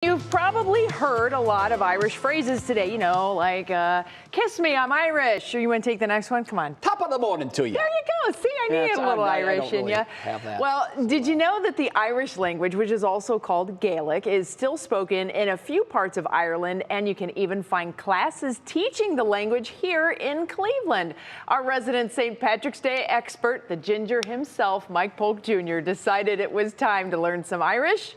You've probably heard a lot of Irish phrases today, you know, like, kiss me, I'm Irish. Or you want to take the next one? Come on. Top of the morning to you. There you go. See, I needed a little Irish in you. Well, did you know that the Irish language, which is also called Gaelic, is still spoken in a few parts of Ireland, and you can even find classes teaching the language here in Cleveland. Our resident St. Patrick's Day expert, the ginger himself, Mike Polk Jr., decided it was time to learn some Irish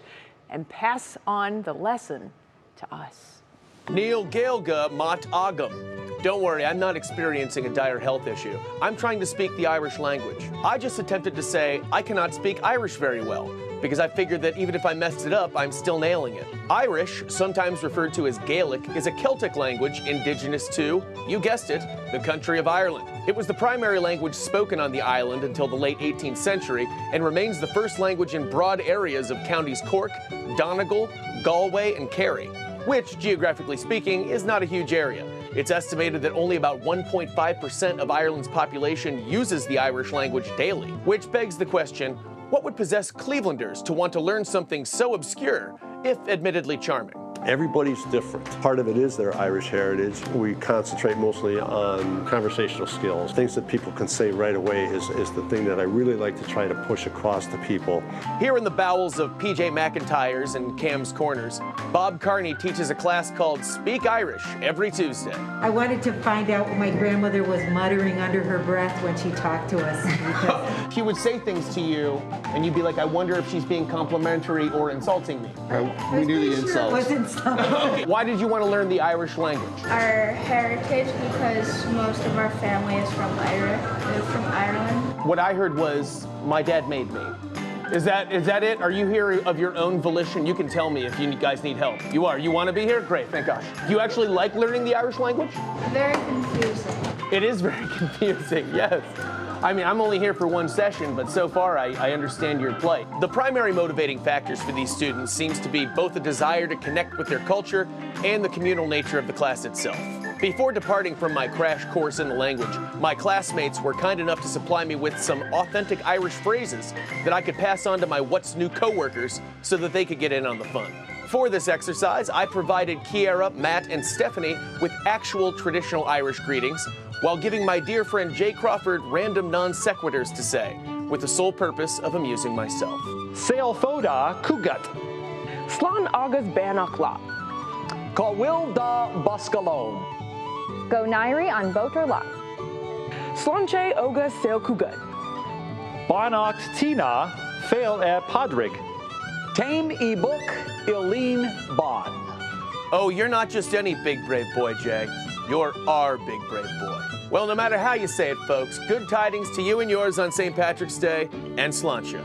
and pass on the lesson to us. Nil Gaeilge, maith agam. Don't worry, I'm not experiencing a dire health issue. I'm trying to speak the Irish language. I just attempted to say I cannot speak Irish very well, because I figured that even if I messed it up, I'm still nailing it. Irish, sometimes referred to as Gaelic, is a Celtic language indigenous to, you guessed it, the country of Ireland. It was the primary language spoken on the island until the late 18th century and remains the first language in broad areas of counties Cork, Donegal, Galway, and Kerry, which, geographically speaking, is not a huge area. It's estimated that only about 1.5% of Ireland's population uses the Irish language daily, which begs the question, what would possess Clevelanders to want to learn something so obscure, if admittedly charming? Everybody's different. Part of it is their Irish heritage. We concentrate mostly on conversational skills. Things that people can say right away is the thing that I really like to try to push across to people. Here in the bowels of PJ McIntyre's and Cam's Corners, Bob Carney teaches a class called Speak Irish every Tuesday. I wanted to find out what my grandmother was muttering under her breath when she talked to us. She would say things to you, and you'd be like, I wonder if she's being complimentary or insulting me. We knew the insults. Why did you want to learn the Irish language? Our heritage, because most of our family is from Ireland. What I heard was, my dad made me. Is that it? Are you here of your own volition? You can tell me if you guys need help. You are. You want to be here? Great, thank gosh. Do you actually like learning the Irish language? Very confusing. It is very confusing, yes. I mean, I'm only here for one session, but so far I understand your plight. The primary motivating factors for these students seems to be both a desire to connect with their culture and the communal nature of the class itself. Before departing from my crash course in the language, my classmates were kind enough to supply me with some authentic Irish phrases that I could pass on to my What's New coworkers so that they could get in on the fun. For this exercise, I provided Kiara, Matt, and Stephanie with actual traditional Irish greetings, while giving my dear friend Jay Crawford random non-sequiturs to say, with the sole purpose of amusing myself. Sail foda kugat. Slán agus banach lá. Cawil da buscalone. Go nairi an boater lá. Slánche oga sail kugat. Banach tina fail padrig. Tame e book Eileen Bon. Oh, you're not just any big brave boy, Jay. You're our big brave boy. Well, no matter how you say it, folks, good tidings to you and yours on St. Patrick's Day, and Sláinte.